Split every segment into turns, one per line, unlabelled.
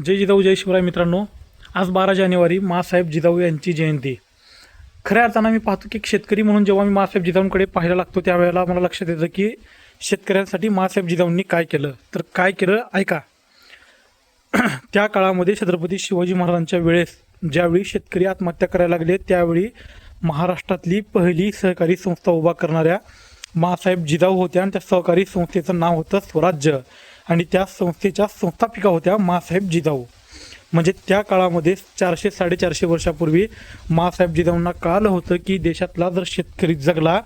जय जिजाऊ जय शिवराय मित्रांनो, आज 12 जानेवारी माँसाहेब जिजाऊ यांची जयंती. खऱ्या अर्थानं मी पाहतो की शेतकरी म्हणून जेव्हा मी माँसाहेब जिजाऊंकडे पाहायला लागतो त्यावेळेला मला लक्षात येतं की शेतकऱ्यांसाठी माँसाहेब जिजाऊंनी काय केलं. तर काय केलं ऐका. त्या काळामध्ये छत्रपती शिवाजी महाराजांच्या वेळेस ज्यावेळी शेतकरी आत्महत्या करायला लागले त्यावेळी महाराष्ट्रातली पहिली सहकारी संस्था उभा करणाऱ्या माँसाहेब जिजाऊ होत्या आणि त्या सहकारी संस्थेचं नाव होतं स्वराज्य आणि त्या संस्थेच्या संस्थापिका होत्या माँसाहेब जिजाऊ. म्हणजे त्या काळामध्ये 400-450 वर्षापूर्वी माँसाहेब जिजाऊंना कळलं होतं की देशातला जर शेतकरी जगला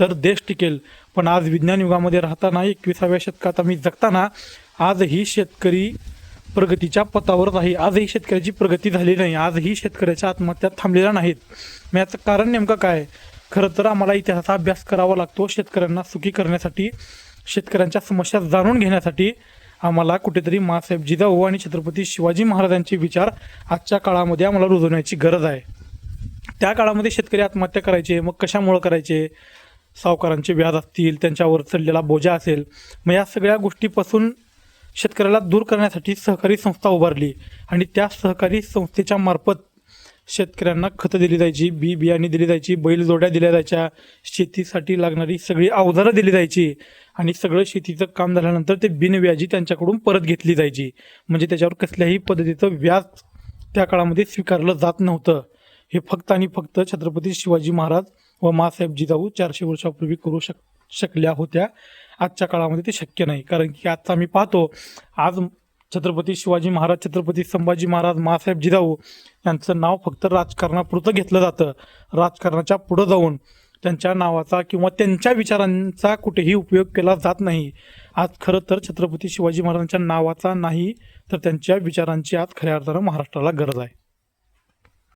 तर देश टिकेल. पण आज विज्ञान युगामध्ये राहताना 21व्या शतकात आम्ही जगताना आजही शेतकरी प्रगतीच्या पथावरच आहे. आजही शेतकऱ्याची प्रगती झाली नाही. आजही शेतकऱ्याच्या आत्महत्या थांबलेल्या नाहीत. मग याचं कारण नेमकं काय? खरं तर आम्हाला इतिहासाचा अभ्यास करावा लागतो. शेतकऱ्यांना सुखी करण्यासाठी, शेतकऱ्यांच्या समस्या जाणून घेण्यासाठी आम्हाला कुठेतरी माँसाहेब जिजाऊ आणि छत्रपती शिवाजी महाराजांचे विचार आजच्या काळामध्ये आम्हाला रुजवण्याची गरज आहे. त्या काळामध्ये शेतकरी आत्महत्या करायचे. मग कशामुळं करायचे? सावकारांचे व्याज असतील, त्यांच्यावर चढलेला बोजा असेल. मग या सगळ्या गोष्टीपासून शेतकऱ्याला दूर करण्यासाठी सहकारी संस्था उभारली आणि त्या सहकारी संस्थेच्या मार्फत शेतकऱ्यांना खतं दिली जायची, बियाणे दिली जायची, बैलजोड्या दिल्या जायच्या, शेतीसाठी लागणारी सगळी अवजारं दिली जायची आणि सगळं शेतीचं काम झाल्यानंतर ते बिनव्याजी त्यांच्याकडून परत घेतली जायची. म्हणजे त्याच्यावर कसल्याही पद्धतीचं व्याज त्या काळामध्ये स्वीकारलं जात नव्हतं. हे फक्त आणि फक्त छत्रपती शिवाजी महाराज व माँसाहेब जिजाऊ 400 वर्षापूर्वी करू शकल्या होत्या. आजच्या काळामध्ये ते शक्य नाही. कारण की आजचा आम्ही पाहतो आज छत्रपती शिवाजी महाराज, छत्रपती संभाजी महाराज, माँसाहेब जिजाऊ यांचं नाव फक्त राजकारणापुरतं घेतलं जातं. राजकारणाच्या पुढं जाऊन त्यांच्या नावाचा किंवा त्यांच्या विचारांचा कुठेही उपयोग केला जात नाही. आज खरं तर छत्रपती शिवाजी महाराजांच्या नावाचा नाही तर त्यांच्या विचारांची आज खऱ्या अर्थानं महाराष्ट्राला गरज आहे.